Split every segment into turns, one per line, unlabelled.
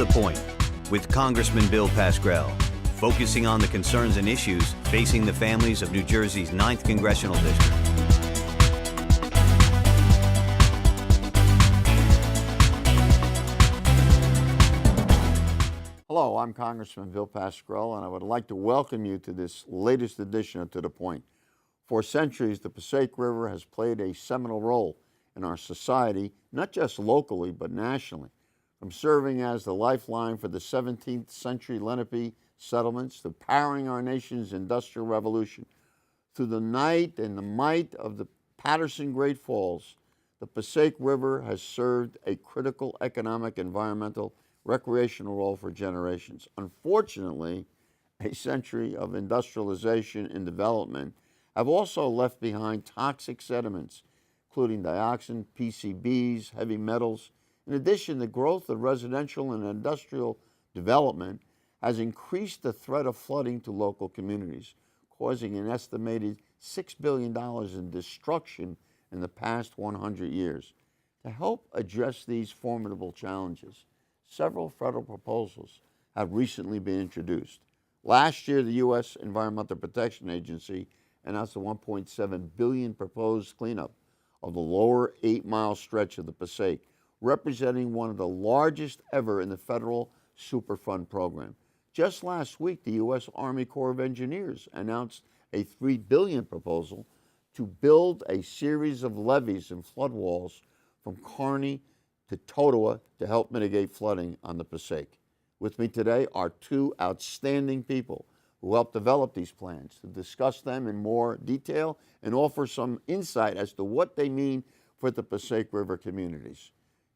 the Point with Congressman Bill Pascrell, focusing on the concerns and issues facing the families of New Jersey's 9th Congressional District.
Hello, I'm Congressman Bill Pascrell, and I would like to welcome you to this latest edition of To the Point. For centuries, the Passaic River has played a seminal role in our society, not just locally, but nationally. From serving as the lifeline for the 17th century Lenape settlements to powering our nation's industrial revolution. Through the night and the might of the Paterson Great Falls, the Passaic River has served a critical economic, environmental, recreational role for generations. Unfortunately, a century of industrialization and development have also left behind toxic sediments, including dioxin, PCBs, heavy metals. In addition, the growth of residential and industrial development has increased the threat of flooding to local communities, causing an estimated $6 billion in destruction in the past 100 years. To help address these formidable challenges, several federal proposals have recently been introduced. Last year, the U.S. Environmental Protection Agency announced a $1.7 billion proposed cleanup of the lower 8-mile stretch of the Passaic, representing one of the largest ever in the federal Superfund program. Just last week, the U.S. Army Corps of Engineers announced a $3 billion proposal to build a series of levees and flood walls from Kearney to Totowa to help mitigate flooding on the Passaic. With me today are two outstanding people who helped develop these plans to discuss them in more detail and offer some insight as to what they mean for the Passaic River communities.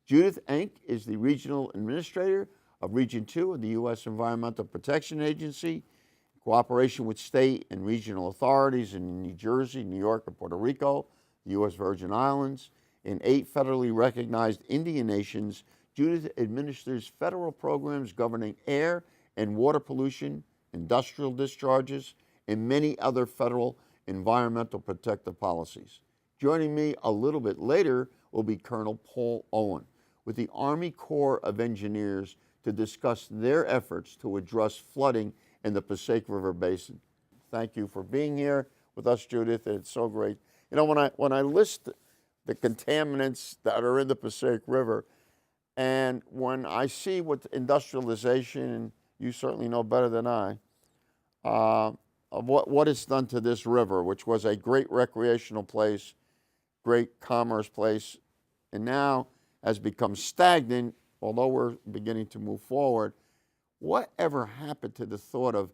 Judith Enck is the Regional Administrator of Region 2 of the U.S. Environmental Protection Agency, in cooperation with state and regional authorities in New Jersey, New York, and Puerto Rico, the U.S. Virgin Islands, in 8 federally recognized Indian nations. Judith administers federal programs governing air and water pollution, industrial discharges, and many other federal environmental protective policies. Joining me a little bit later will be Colonel Paul Owen with the Army Corps of Engineers to discuss their efforts to address flooding in the Passaic River Basin. Thank you for being here with us, Judith. It's so great. You know, when I list the contaminants that are in the Passaic River, and when I see what industrialization, and you certainly know better than I, of what it's done to this river, which was a great recreational place, great commerce place, and now has become stagnant, although we're beginning to move forward. Whatever happened to the thought of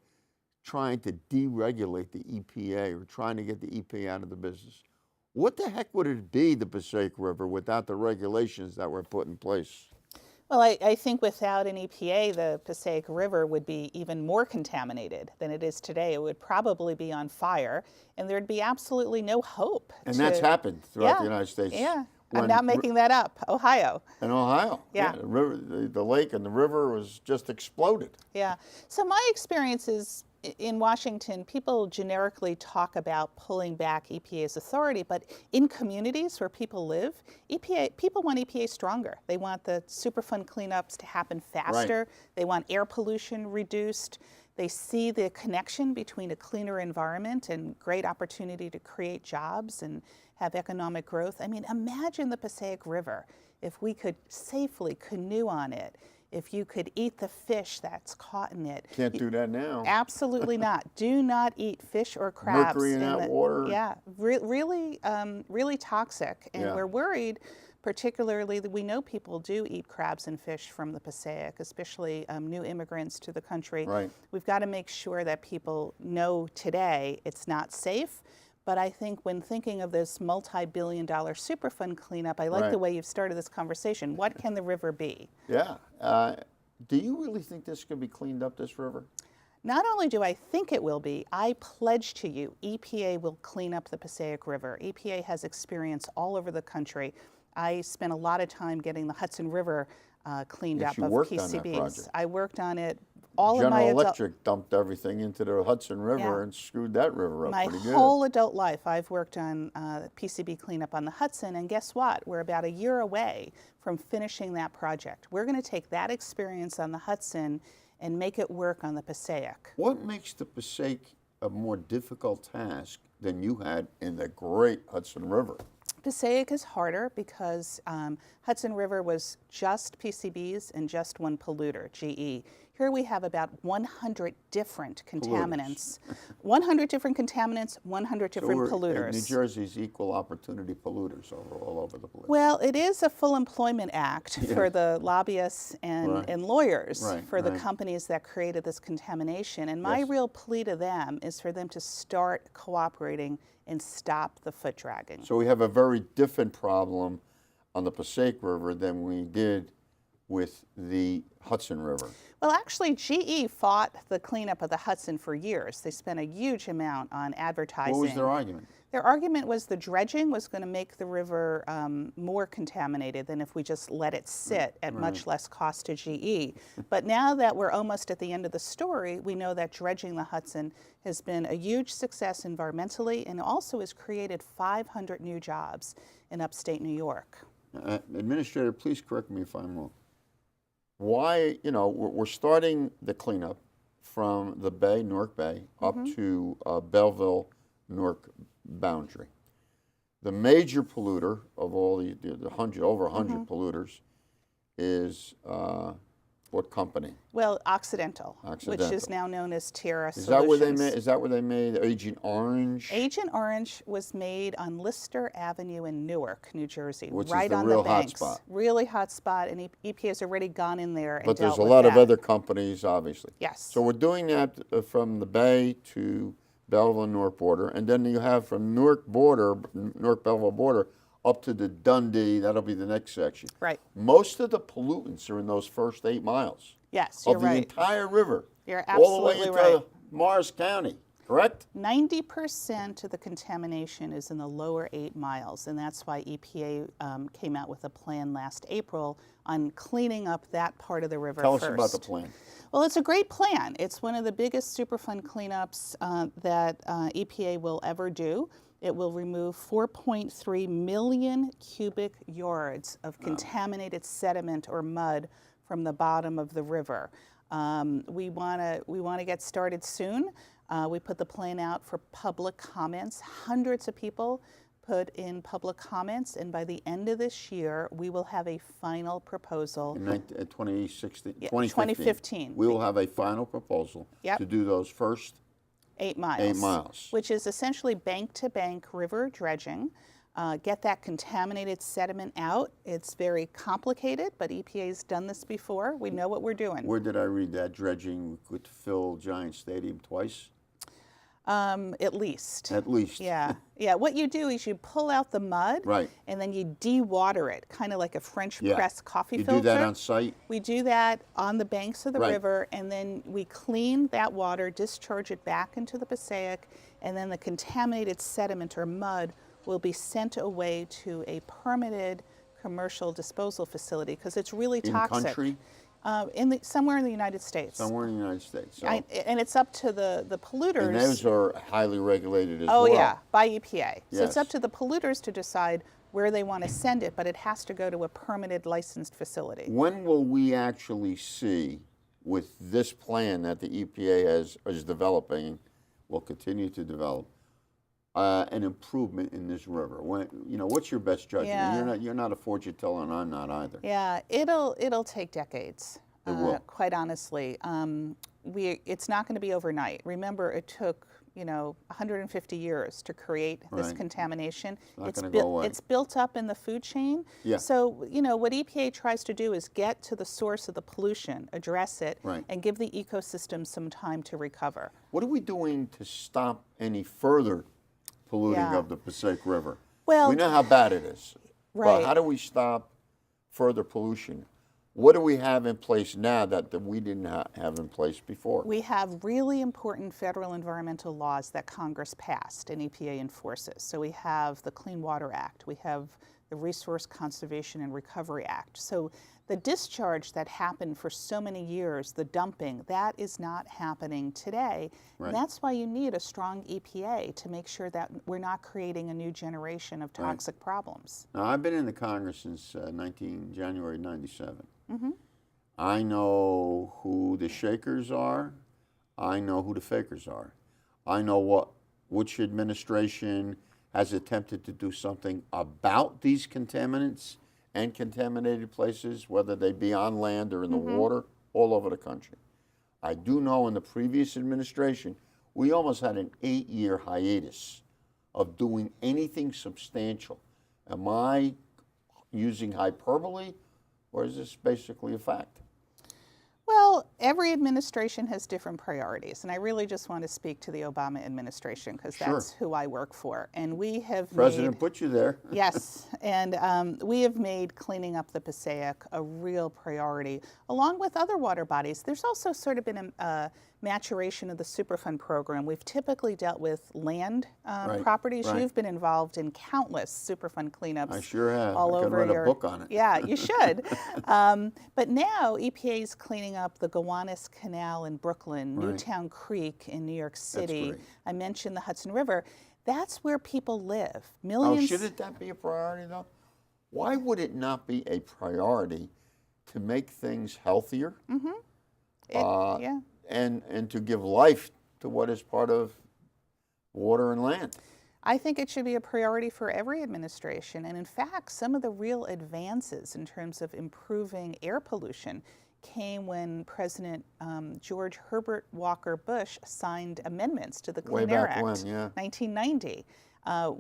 trying to deregulate the EPA or trying to get the EPA out of the business? What the heck would it be, the Passaic River, without the regulations that were put in place?
Well, I think without an EPA, the Passaic River would be even more contaminated than it is today. It would probably be on fire, and there'd be absolutely no hope.
And that's happened throughout the United States.
Yeah, I'm not making that up. Ohio.
In Ohio.
Yeah.
The river, the lake and the river was just exploded.
Yeah. So my experience is in Washington, people generically talk about pulling back EPA's authority, but in communities where people live, people want EPA stronger. They want the Superfund cleanups to happen faster.
Right.
They want air pollution reduced. They see the connection between a cleaner environment and great opportunity to create jobs and have economic growth. I mean, imagine the Passaic River if we could safely canoe on it, if you could eat the fish that's caught in it.
Can't do that now.
Absolutely not. Do not eat fish or crabs.
Mercury in that water.
Yeah, really toxic. And we're worried, particularly that we know people do eat crabs and fish from the Passaic, especially new immigrants to the country.
Right.
We've got to make sure that people know today it's not safe. But I think when thinking of this multi-billion-dollar Superfund cleanup, I like the way you've started this conversation. What can the river be?
Yeah. Do you really think this could be cleaned up, this river?
Not only do I think it will be, I pledge to you, EPA will clean up the Passaic River. EPA has experience all over the country. I spent a lot of time getting the Hudson River cleaned up of PCBs.
On that project.
I worked on it all of my
General
adult
Electric dumped everything into the Hudson River
Yeah.
and screwed that river up
my
pretty good.
whole adult life, I've worked on PCB cleanup on the Hudson, and guess what? We're about a year away from finishing that project. We're going to take that experience on the Hudson and make it work on the Passaic.
What makes the Passaic a more difficult task than you had in the great Hudson River?
Passaic is harder because Hudson River was just PCBs and just one polluter, GE. Here we have about 100 different contaminants. 100 different contaminants, 100 different polluters.
New Jersey's equal opportunity polluters all over the place.
Well, it is a full employment act for the lobbyists and lawyers for the companies that created this contamination. And my real plea to them is for them to start cooperating and stop the foot dragging.
So we have a very different problem on the Passaic River than we did with the Hudson River.
Well, actually, GE fought the cleanup of the Hudson for years. They spent a huge amount on advertising.
What was their argument?
Their argument was the dredging was going to make the river more contaminated than if we just let it sit at much less cost to GE. But now that we're almost at the end of the story, we know that dredging the Hudson has been a huge success environmentally and also has created 500 new jobs in upstate New York.
Administrator, please correct me if I'm wrong. Why, we're starting the cleanup from the bay, Newark Bay, up to Belleville, Newark boundary. The major polluter of all the over 100 polluters is what company?
Well, Occidental, which is
Occidental.
now known as Terra
Is
Solutions.
that where they made Agent Orange?
Agent Orange was made on Lister Avenue in Newark, New Jersey,
Which is
right
the
on
real
the
hot
banks.
spot.
Really hot spot, and EPA has already gone in there and
But there's
dealt
a
with
lot of
that.
other companies, obviously.
Yes.
So we're doing that from the Bay to Belleville and Newark border, and then you have from Newark Belleville border, up to the Dundee. That'll be the next section.
Right.
Most of the pollutants are in those first 8 miles
Yes, you're
of the
right.
entire river.
You're
all the way
absolutely
into
right.
Morris County. Correct?
90% of the contamination is in the lower 8 miles, and that's why EPA came out with a plan last April on cleaning up that part of the river
Tell
first.
us about the plan.
Well, it's a great plan. It's one of the biggest Superfund cleanups that EPA will ever do. It will remove 4.3 million cubic yards of contaminated sediment or mud from the bottom of the river. We want to get started soon. We put the plan out for public comments. Hundreds of people put in public comments, and by the end of this year, we will have a final proposal.
In 2016,
2015.
We will have a final proposal to do those first
8 miles.
8 miles.
Which is essentially bank-to-bank river dredging. Get that contaminated sediment out. It's very complicated, but EPA's done this before. We know what we're doing.
Where did I read that? Dredging could fill Giant Stadium twice?
At least.
At least.
Yeah. Yeah. What you do is you pull out the mud,
Right.
and then you de-water it, kind of like a French
Yeah.
press coffee
You
filter.
do that on site?
We do that on the banks of the
Right.
river, and then we clean that water, discharge it back into the Passaic, and then the contaminated sediment or mud will be sent away to a permitted commercial disposal facility because it's really toxic.
In country?
Somewhere in the United States.
Somewhere in the United States. So,
And it's up to the polluters.
and those are highly regulated as
Oh
well.
yeah, by EPA. So it's
Yes.
up to the polluters to decide where they want to send it, but it has to go to a permitted licensed facility.
When will we actually see, with this plan that the EPA is developing, will continue to develop, an improvement in this river? When, what's your best judgment?
Yeah.
You're not a fortune teller, and I'm not either.
Yeah, it'll take decades.
It will.
Quite honestly, it's not going to be overnight. Remember, it took 150 years to create this
Right.
contamination.
It's not gonna go away.
It's built up in the food chain.
Yeah.
So what EPA tries to do is get to the source of the pollution, address it,
Right.
and give the ecosystem some time to recover.
What are we doing to stop any further polluting
Yeah.
of the Passaic River?
Well,
we know how bad it is.
Right.
But how do we stop further pollution? What do we have in place now that we didn't have in place before?
We have really important federal environmental laws that Congress passed and EPA enforces. So we have the Clean Water Act, we have the Resource Conservation and Recovery Act. So the discharge that happened for so many years, the dumping, that is not happening today.
Right.
And that's why you need a strong EPA to make sure that we're not creating a new generation of toxic problems.
Now, I've been in the Congress since January 97. I know who the shakers are. I know who the fakers are. I know which administration has attempted to do something about these contaminants and contaminated places, whether they be on land or in the water, all over the country. I do know in the previous administration, we almost had an 8-year hiatus of doing anything substantial. Am I using hyperbole, or is this basically a fact?
Well, every administration has different priorities, and I really just want to speak to the Obama administration because that's who I work for. And we have
President put you there.
Yes, and we have made cleaning up the Passaic a real priority, along with other water bodies. There's also sort of been a maturation of the Superfund program. We've typically dealt with land properties.
Right.
You've been involved in countless Superfund cleanups.
I sure have.
All
I could
over
write a book on it.
Yeah, you should. But now EPA is cleaning up the Gowanus Canal in Brooklyn, Newtown Creek in New York City.
Great.
I mentioned the Hudson River. That's where people live. Millions.
Oh, shouldn't that be a priority, though? Why would it not be a priority to make things healthier?
Yeah.
And to give life to what is part of water and land?
I think it should be a priority for every administration. And in fact, some of the real advances in terms of improving air pollution came when President George Herbert Walker Bush signed amendments to the Clean Air Act, 1990.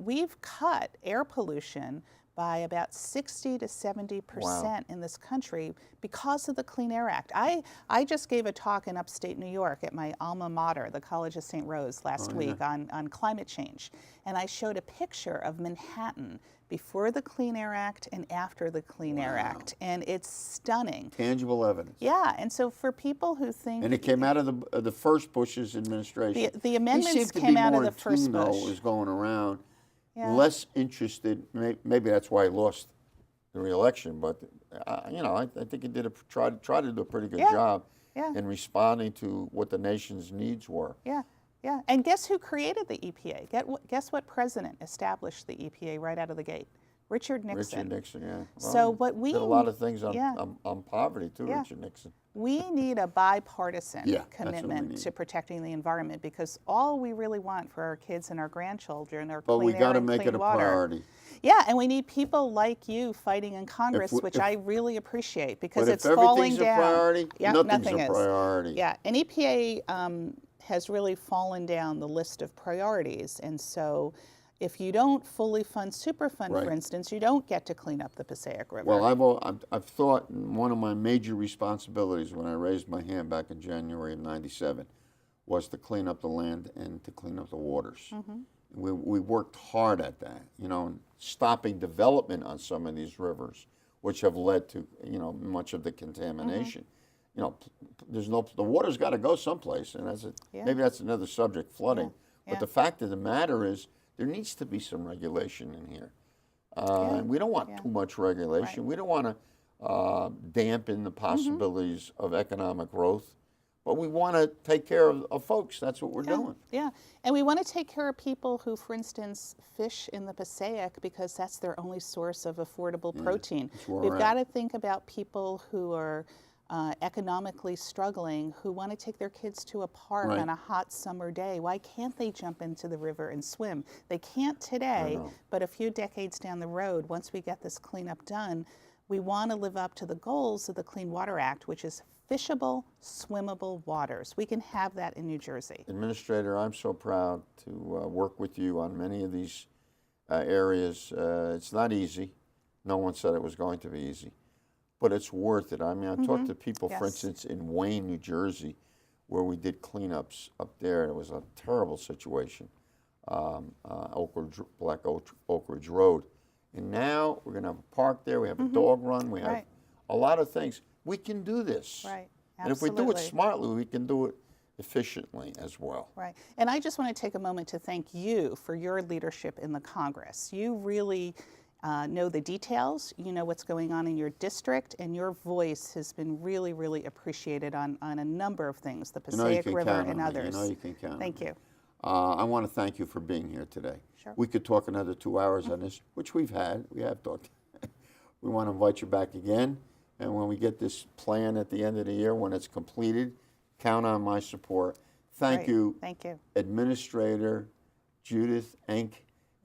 We've cut air pollution by about 60 to 70% in this country because of the Clean Air Act. I just gave a talk in upstate New York at my alma mater, the College of St. Rose, last week on climate change. And I showed a picture of Manhattan before the Clean Air Act and after the Clean Air Act. And it's stunning.
Tangible evidence.
Yeah, and so for people who think...
And it came out of the first Bush's administration.
The amendments came out of the first Bush.
What was going around. Less interested, maybe that's why he lost the re-election, but you know, I think he did tried to do a pretty good job in responding to what the nation's needs were.
Yeah. And guess who created the EPA? Guess what president established the EPA right out of the gate? Richard Nixon.
Richard Nixon, yeah. Well,
so what we
did a lot of things on poverty too, Richard Nixon.
We need a bipartisan commitment
need.
to protecting the environment because all we really want for our kids and our grandchildren are
but
clean
we
air
got to
and
make
clean
it a
water.
priority.
Yeah, and we need people like you fighting in Congress, which I really appreciate because
but
it's
if
falling
everything's
down.
A priority, nothing's
nothing
a priority.
Yeah, and EPA has really fallen down the list of priorities, and so if you don't fully fund Superfund, for instance, you don't get to clean up the Passaic River.
Well, I've thought one of my major responsibilities when I raised my hand back in January of '97 was to clean up the land and to clean up the waters. We worked hard at that, you know, stopping development on some of these rivers, which have led to, you know, much of the contamination. You know, the water's got to go someplace, and maybe that's another subject, flooding. But the fact of the matter is, there needs to be some regulation in here. And we don't want too much regulation. We don't want to dampen the possibilities of economic growth. But we want to take care of folks. That's what we're doing.
Yeah, and we want to take care of people who, for instance, fish in the Passaic because that's their only source of affordable protein. We've got to think about people who are economically struggling, who want to take their kids to a park on a hot summer day. Why can't they jump into the river and swim? They can't today, but a few decades down the road, once we get this cleanup done, we want to live up to the goals of the Clean Water Act, which is fishable, swimmable waters. We can have that in New Jersey.
Administrator, I'm so proud to work with you on many of these areas. It's not easy. No one said it was going to be easy. But it's worth it. I mean, I talked to people, for instance, in Wayne, New Jersey, where we did cleanups up there. It was a terrible situation, Black Oak Ridge Road. And now we're going to have a park there. We have a dog run. We have a lot of things. We can do this.
Right.
And if we do it smartly, we can do it efficiently as well.
Right. And I just want to take a moment to thank you for your leadership in the Congress. You really know the details, you know what's going on in your district, and your voice has been really, really appreciated on a number of things, the
You know you
Passaic
can
River
count
and
on me.
others.
You know you can count
Thank
on me.
you.
I want to thank you for being here today.
Sure.
We could talk another 2 hours on this, which we have talked. We want to invite you back again, and when we get this plan at the end of the year, when it's completed, count on my support. Thank
Great.
you,
Thank you.
Administrator Judith Enck,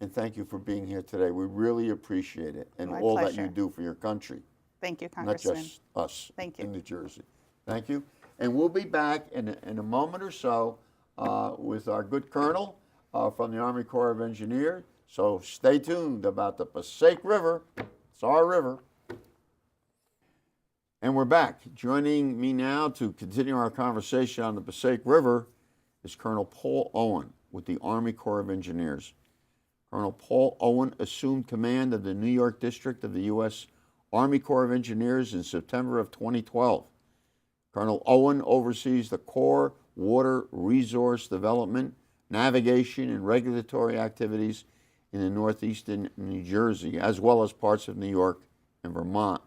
and thank you for being here today. We really appreciate it, and
My
all that
pleasure.
you do for your country,
Thank you,
not
Congressman.
just us
Thank you.
in New Jersey. Thank you. And we'll be back in a moment or so with our good colonel from the Army Corps of Engineers. So stay tuned about the Passaic River. It's our river. And we're back. Joining me now to continue our conversation on the Passaic River is Colonel Paul Owen with the Army Corps of Engineers. Colonel Paul Owen assumed command of the New York District of the U.S. Army Corps of Engineers in September of 2012. Colonel Owen oversees the Corps water resource development, navigation, and regulatory activities in the northeastern New Jersey, as well as parts of New York and Vermont,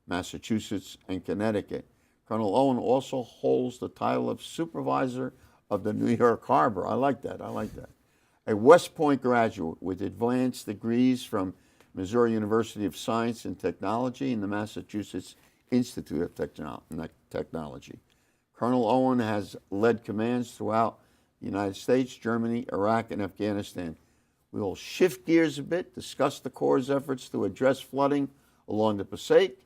Massachusetts, and Connecticut. Colonel Owen also holds the title of Supervisor of the New York Harbor. I like that. I like that. A West Point graduate with advanced degrees from Missouri University of Science and Technology and the Massachusetts Institute of Technology. Colonel Owen has led commands throughout the United States, Germany, Iraq, and Afghanistan. We will shift gears a bit, discuss the Corps' efforts to address flooding along the Passaic,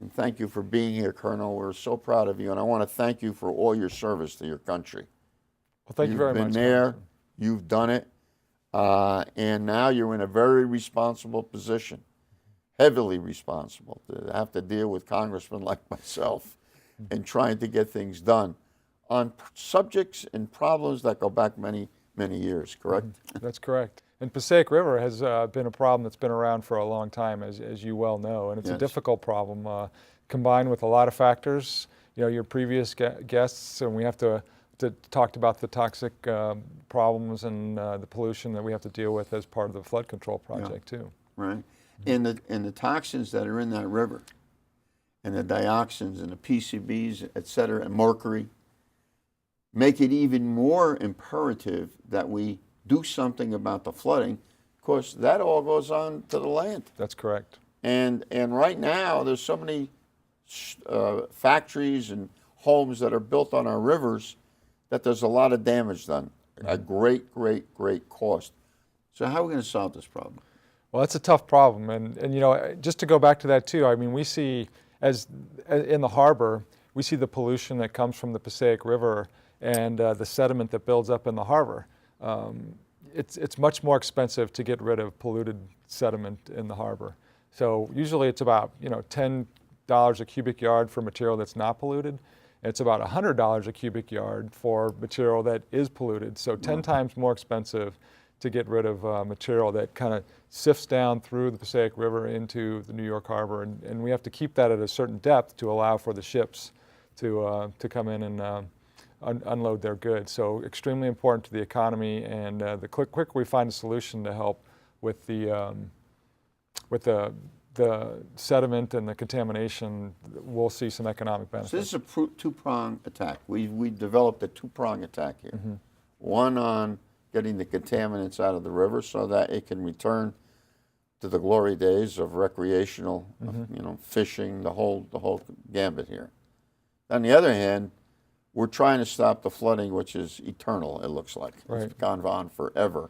and thank you for being here, Colonel. We're so proud of you, and I want to thank you for all your service to your country.
Well, thank you very much.
You've been there, you've done it, and now you're in a very responsible position, heavily responsible, to have to deal with congressmen like myself and trying to get things done on subjects and problems that go back many, many years, correct?
That's correct. And Passaic River has been a problem that's been around for a long time, as you well know, and it's
Yes.
a difficult problem, combined with a lot of factors. You know, your previous guests, and we have to talked about the toxic problems and the pollution that we have to deal with as part of the flood control project too.
Right. And the toxins that are in that river, and the dioxins and the PCBs, et cetera, and mercury, make it even more imperative that we do something about the flooding, because that all goes on to the land.
That's correct.
And right now, there's so many factories and homes that are built on our rivers that there's a lot of damage done, a great, great, great cost. So how are we going to solve this problem?
Well, that's a tough problem, and you know, just to go back to that too, I mean, we see as in the harbor, we see the pollution that comes from the Passaic River and the sediment that builds up in the harbor. It's much more expensive to get rid of polluted sediment in the harbor. So usually it's about $10 a cubic yard for material that's not polluted. It's about $100 a cubic yard for material that is polluted. So 10 times more expensive to get rid of material that kind of sifts down through the Passaic River into the New York Harbor, and we have to keep that at a certain depth to allow for the ships to come in and unload their goods. So extremely important to the economy, and the quicker we find a solution to help with the sediment and the contamination, we'll see some economic benefits.
So this is a two-prong attack. We developed a two-prong attack here. One on getting the contaminants out of the river so that it can return to the glory days of recreational, fishing, the whole gambit here. On the other hand, we're trying to stop the flooding, which is eternal, it looks like.
Right.
It's gone on forever,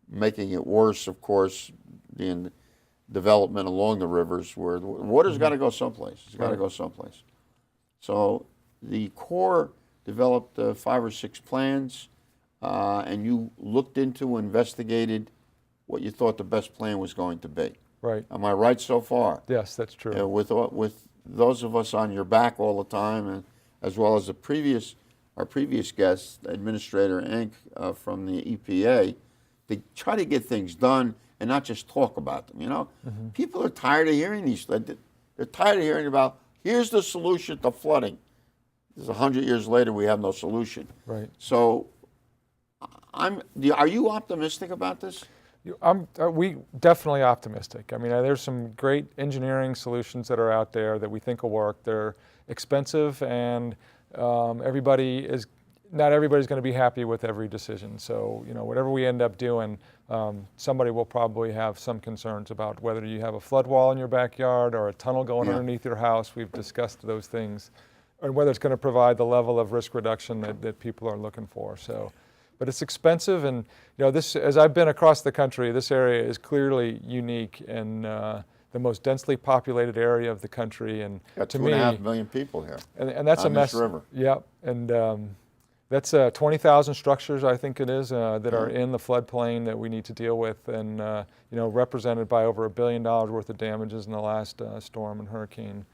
making it worse, of course, the development along the rivers where the water's got to go someplace. It's got to go someplace. So the Corps developed 5 or 6 plans, and you looked into, investigated what you thought the best plan was going to be.
Right.
Am I right so far?
Yes, that's true.
With those of us on your back all the time, and as well as our previous guest, Administrator Enck from the EPA, to try to get things done and not just talk about them. People are tired of hearing these. They're tired of hearing about, here's the solution to flooding. 100 years later, we have no solution.
Right.
So, are you optimistic about this?
We definitely optimistic. I mean, there's some great engineering solutions that are out there that we think will work. They're expensive, and not everybody's going to be happy with every decision. So, whatever we end up doing, somebody will probably have some concerns about whether you have a flood wall in your backyard or a tunnel going underneath your house. We've discussed those things, and whether it's going to provide the level of risk reduction that people are looking for. So. But it's expensive, and this. As I've been across the country, this area is clearly unique and the most densely populated area of the country. And
Got
to
2.5 million people here.
and that's
on
a mess.
this river.
Yeah, and that's 20,000 structures, I think it is, that are in the floodplain that we need to deal with, and represented by over $1 billion worth of damages in the last storm and Hurricane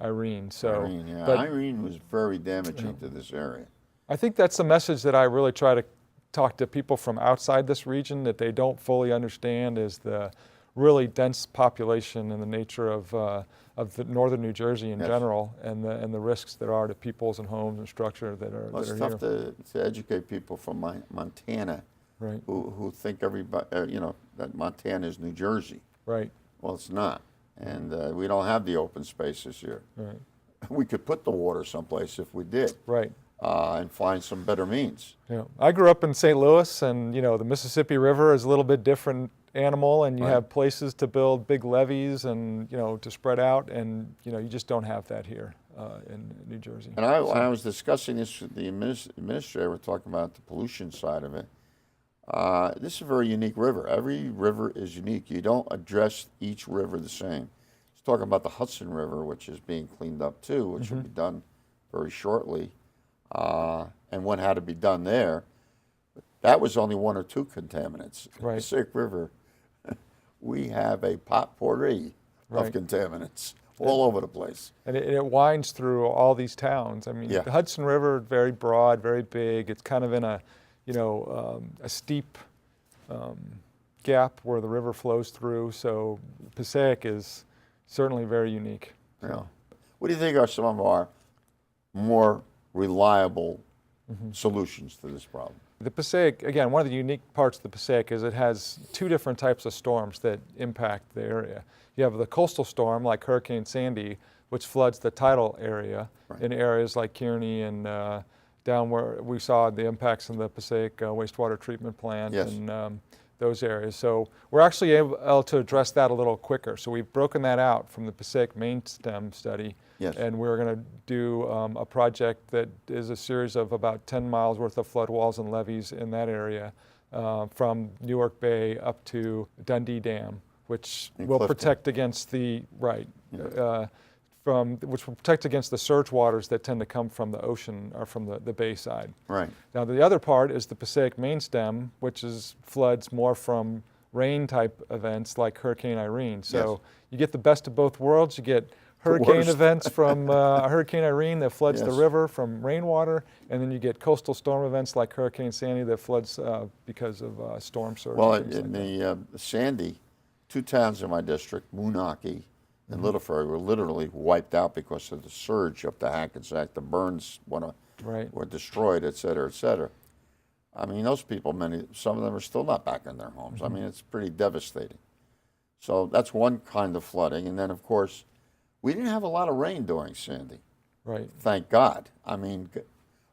Irene. So,
Irene, yeah.
but,
Irene was very damaging to this area.
I think that's the message that I really try to talk to people from outside this region that they don't fully understand, is the really dense population and the nature of the northern New Jersey in general, and the risks there are to peoples and homes and structure that are
Well, it's
that are
tough
here.
to educate people from Montana,
Right.
who think everybody, that Montana is New Jersey.
Right.
Well, it's not, and we don't have the open spaces here.
Right.
We could put the water someplace if we did.
Right.
And find some better means.
Yeah. I grew up in St. Louis, and the Mississippi River is a little bit different animal, and you have places to build big levees and to spread out, and you just don't have that here in New Jersey.
And when I was discussing this with the administrator, we're talking about the pollution side of it. This is a very unique river. Every river is unique. You don't address each river the same. He's talking about the Hudson River, which is being cleaned up too, which will be done very shortly. And what had to be done there, that was only 1 or 2 contaminants.
Right.
The Passaic River, we have a potpourri of contaminants all over the place.
And it winds through all these towns. I mean, the Hudson River, very broad, very big. It's kind of in a steep gap where the river flows through. So Passaic is certainly very unique.
Yeah. What do you think are some of our more reliable solutions to this problem?
The Passaic, again, one of the unique parts of the Passaic is it has 2 different types of storms that impact the area. You have the coastal storm, like Hurricane Sandy, which floods the tidal area in areas like Kearney and down where we saw the impacts in the Passaic wastewater treatment plant and those areas. So we're actually able to address that a little quicker. So we've broken that out from the Passaic Main Stem study. And we're going to do a project that is a series of about 10 miles worth of flood walls and levees in that area, from Newark Bay up to Dundee Dam, which will protect against the which will protect against the surge waters that tend to come from the ocean or from the bay side.
Right.
Now the other part is the Passaic Main Stem, which is floods more from rain type events like Hurricane Irene. So you get the best of both worlds. You get hurricane events from Hurricane Irene that floods the river from rainwater, and then you get coastal storm events like Hurricane Sandy that floods because of storm surge.
Well, in the Sandy, 2 towns in my district, Moonachie and Little Ferry, were literally wiped out because of the surge up the Hackensack. The burns were destroyed, et cetera, et cetera. I mean, those people, some of them are still not back in their homes. I mean, it's pretty devastating. So that's one kind of flooding. And then, of course, we didn't have a lot of rain during Sandy.
Right.
Thank God. I mean,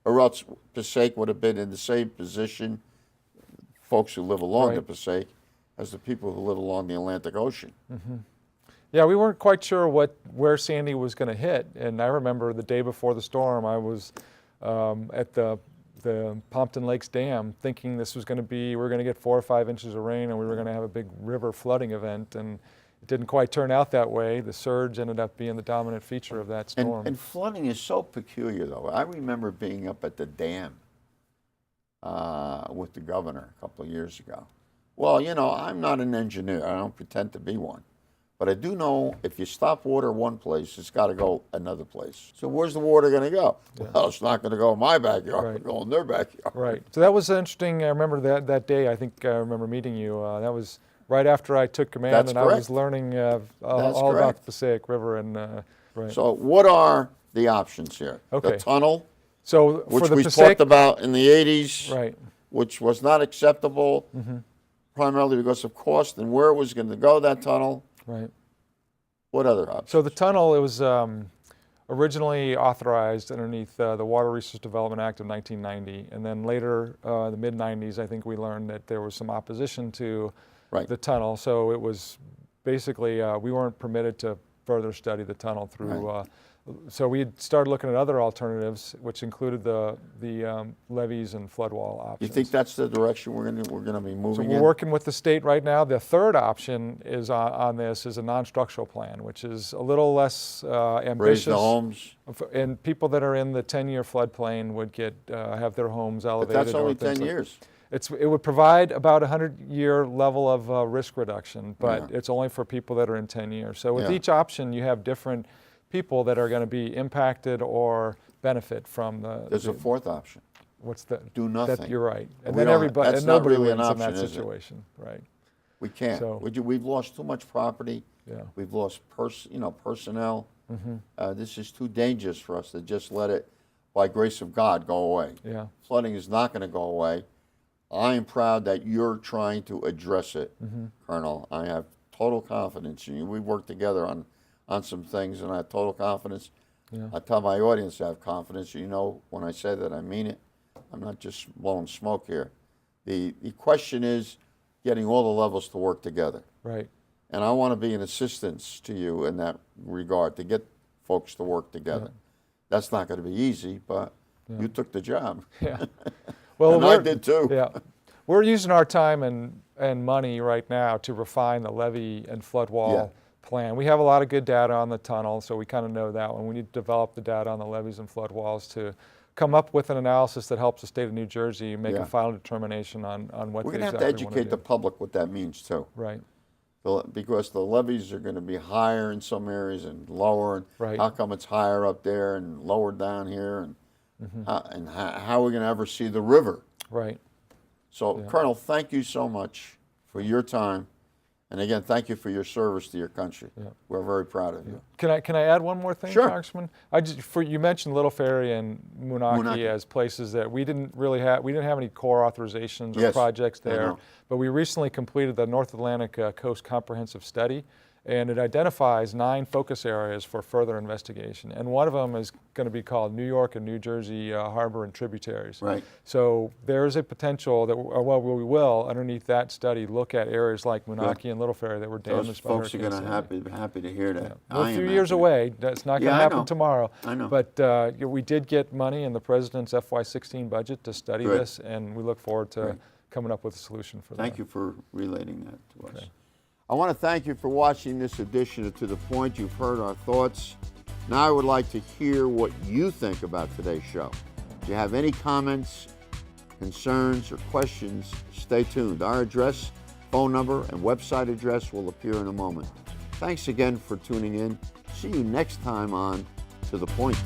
or else Passaic would have been in the same position, folks who live along the Passaic, as the people who live along the Atlantic Ocean.
Yeah, we weren't quite sure where Sandy was going to hit. And I remember the day before the storm, I was at the Pompton Lakes Dam thinking this was going to be, we were going to get 4 or 5 inches of rain and we were going to have a big river flooding event. And it didn't quite turn out that way. The surge ended up being the dominant feature of that storm.
And flooding is so peculiar, though. I remember being up at the dam with the governor a couple of years ago. Well, I'm not an engineer. I don't pretend to be one. But I do know if you stop water one place, it's got to go another place. So where's the water going to go? Well, it's not going to go in my backyard. It'll go in their backyard.
Right. So that was interesting. I remember that day. I think I remember meeting you. That was right after I took command,
That's
and
correct.
I was learning all about the Passaic River. And
So what are the options here?
Okay.
The tunnel,
so
which
for the
we
Passaic,
talked about in the 80s,
right.
which was not acceptable. primarily because of cost and where it was going to go, that tunnel.
Right.
What other options?
So the tunnel, it was originally authorized underneath the Water Resource Development Act of 1990, and then later, the mid-90s, I think we learned that there was some opposition to
Right.
the tunnel. So it was basically, we weren't permitted to further study the tunnel through.
Right.
So we had started looking at other alternatives, which included the levees and flood wall options.
You think that's the direction we're going to be
So
moving
we're
in?
working with the state right now. The third option is on this is a non-structural plan, which is a little less ambitious.
Raise the homes.
And people that are in the 10-year floodplain would get have their homes
But
elevated.
that's
or
only
things
10
like-
years.
It would provide about a 100-year level of risk reduction, but
Yeah.
it's only for people that are in 10 years. So with
Yeah.
each option, you have different people that are going to be impacted or benefit from
There's a fourth option.
what's the
Do nothing.
You're right, and
We
then
don't-
everybody
that's
and
not
nobody
really an
wins in
option,
that
is it?
situation, right?
We can't.
So-
We've lost too much property.
Yeah.
We've lost personnel.
Mm-hmm.
This is too dangerous for us to just let it, by grace of God, go away.
Yeah.
Flooding is not going to go away. I am proud that you're trying to address it,
Mm-hmm.
Colonel. I have total confidence in you. We've worked together on some things, and I have total confidence.
Yeah.
I tell my audience I have confidence. You know, when I say that, I mean it. I'm not just blowing smoke here. The question is getting all the levels to work together.
Right.
And I want to be an assistance to you in that regard, to get folks to work together. That's not going to be easy, but you took the job.
Yeah. Well,
And I did too.
Yeah. We're using our time and money right now to refine the levee and flood wall
Yeah.
plan. We have a lot of good data on the tunnel, so we kind of know that one. We need to develop the data on the levees and flood walls to come up with an analysis that helps the state of New Jersey make
Yeah.
a final determination on what
We're
they
going to have
exactly
to
want to
educate
do.
the public what that means too.
Right.
Because the levees are going to be higher in some areas and lower. And
Right.
how come it's higher up there and lower down here? And, how are we going to ever see the river?
Right.
So, Colonel, thank you so much for your time. And again, thank you for your service to your country. We're very proud of you.
Can I add one more thing,
Sure.
Congressman? You mentioned Little Ferry and Moonachie
Moonachie.
as places that we didn't have any core authorizations or
Yes,
projects
I
there,
know.
but we recently completed the North Atlantic Coast Comprehensive Study, and it identifies 9 focus areas for further investigation, and one of them is going to be called New York and New Jersey Harbor and Tributaries.
Right.
So there is a potential that, we will, underneath that study, look at areas like Moonachie and Little Ferry that were damaged
Those
by
folks are
Hurricane
going to
Sandy.
be happy to hear that.
We're
I
a
am
few years
happy.
away. That's not going
Yeah,
to
I
happen
know.
tomorrow.
I know.
But we did get money in the president's FY16 budget to study
Good.
this, and we look forward to
Good.
coming up with a solution for that.
Thank you for relating that to us. I want to thank you for watching this edition of To The Point. You've heard our thoughts. Now I would like to hear what you think about today's show. If you have any comments, concerns, or questions, stay tuned. Our address, phone number, and website address will appear in a moment. Thanks again for tuning in. See you next time on To The Point.